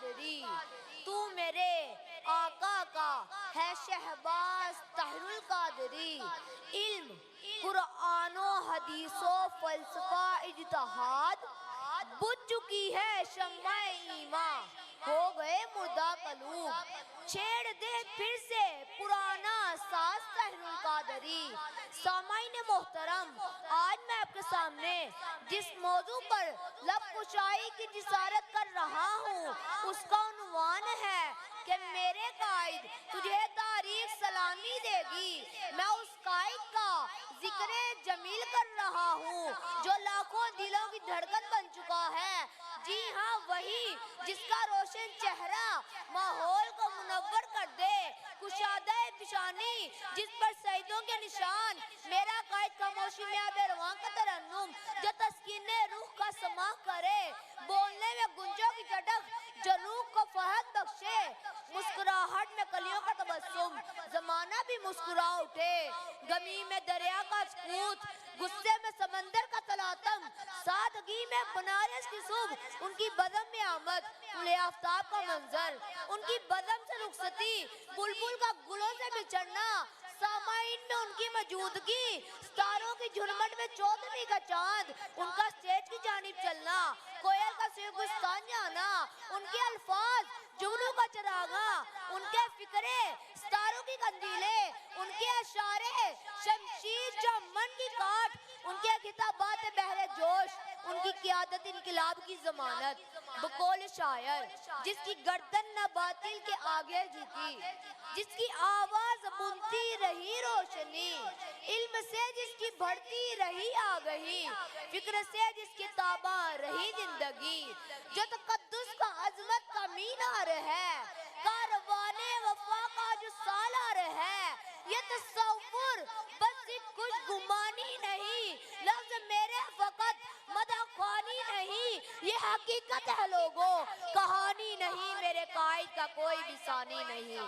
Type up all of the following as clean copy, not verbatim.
कादरी, तू मेरे आका का है शहबाज तहरुल कादरी। इल्म कुरानो हदीसो फलसफा इज्तिहाद, बुझ चुकी है शम्मा ईमा, हो गए मुर्दा कलूब। छेड़ दे फिर से पुराना साज तहरुल कादरी। सामाईन मोहतरम, आज मैं आपके सामने जिस मौजू पर लब कुशाई की जिसारत कर रहा हूँ उसका उन्वान है कि मेरे कायद तुझे तारीख सलामी देगी। मैं उस कायद का जिक्र जमील कर रहा हूँ जो लाखों दिलों की धड़कन बन चुका है। जी हाँ, वही जिसका रोशन चेहरा माहौल को मुनव्वर कर दे, कुशादा पिशानी जिस पर सईदों के निशान। मेरा कायद खामोशी में आबे रवां का तरन्नुम जो तस्कीने रूह का समा करे, बोलने में गुंजों की चटक जो रूह को फहद बख्शे। मुस्कुराहट में कलियों का तबस्सुम, जमाना भी मुस्कुरा उठे। गमी में दरिया का सकूत, गुस्से में समंदर का तलातम, सादगी में बनारस की सुबह, उनकी बदम में आमद, खुले आफ्ताब का मंजर, उनकी बदम से रुखसती, बुलबुल का गुलों से बिछड़ना, सामाइन में उनकी मौजूदगी, सितारों की झुरमुट में चौदहवीं का चांद, उनका स्टेज की जानिब चलना, कोयल का सिर्गुस्तान जाना, उनके अल्फाज जुगनू का चरागा, उनके फिक्रे सितारों की कंदीले, उनके अशारे शमशीर जो मन की काट, उनके खिताबात बहरे जोश, उनकी क़ियादत इनकलाब की जमानत। बकौल शायर जिसकी गर्दन न बातिल के आगे झुकी, जिसकी आवाज बुनती रही रोशनी, इल्म से जिसकी बढ़ती रही आगही, फिक्र से जिसकी ताबा रही जिंदगी, जो तकद्दुस का अजमत का मीनार है, कारवाने वफा का जो सालार है। ये तसव्वुर बस कुछ गुमानी नहीं, लफ्ज मेरे फकत मदखानी नहीं, ये हकीकत है लोगों, कहानी नहीं, मेरे कायद का कोई भी सानी नहीं।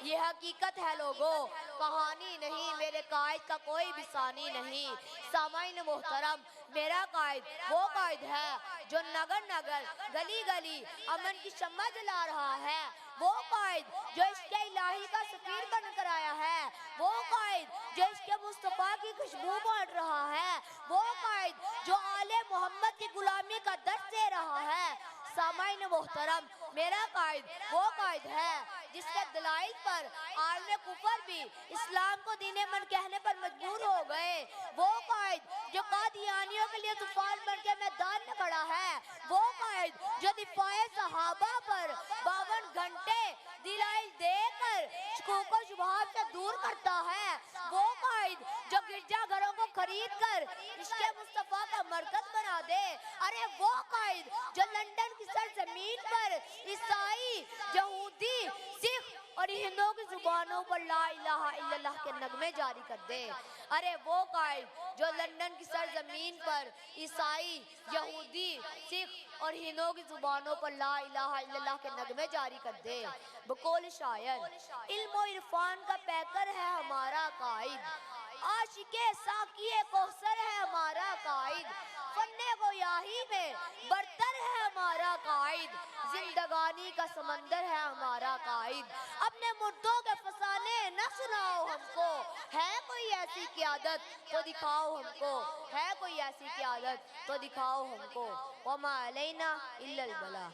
ये हकीकत है लोगों, कहानी नहीं, मेरे कायद का कोई भी सानी नहीं। सामाईन मोहतरम, मेरा कायद वो कायद है जो नगर नगर गली गली अमन की शम्मा जला रहा है, वो कायद जो इश्क़ इलाही का सफीर बनकर आया है, वो कायद जो इश्क़ मुस्तफ़ा की खुशबू बांट रहा है, वो कायद जो आले मोहम्मद की गुलामी का दर्द दे रहा है। सामाईन मोहतरम, मेरा कायद वो कायद है जिसके दलाइल पर आलम कुफर भी इस्लाम को दीने मन कहने पर मजबूर हो गए, वो कायद जो कादियानियों के लिए तूफान बन के मैदान में खड़ा है, वो कायद जो दिफाए सहाबा पर 52 घंटे दिलाइल देकर शकूको शुबहात से दूर करता है, वो कायद जो गिरजा घरों को खरीद कर इश्क़ मुस्तफ़ा का मरकज बना दे। अरे वो कायद जो लंदन की सरजमीन पर ईसाई, यहूदी, सिख और हिंदुओं की जुबानों पर ला इलाहा इल्लल्लाह के नगमे जारी कर दे। अरे वो कायद जो लंदन की सरजमीन पर ईसाई, यहूदी, सिख और हिंदुओं की जुबानों पर ला इलाहा इल्लल्लाह के नगमे जारी कर दे। बकौल शायर, इल्म और इरफान का पैकर है हमारा कायद, आशिके साकिए कौसर है हमारा कायद, फन्ने गोयाही में बरतर है हमारा कायद, जिंदगानी का समंदर है हमारा कायद। अपने मुर्दों के फसाने न सुनाओ हमको, है कोई ऐसी क़ियादत तो दिखाओ हमको, है कोई ऐसी क़ियादत तो दिखाओ हमको। वमा अलैना इल्लल बला।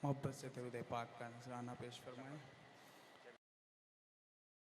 मोहब्बत से दरूद पाक का नजराना पेश फरमाएं।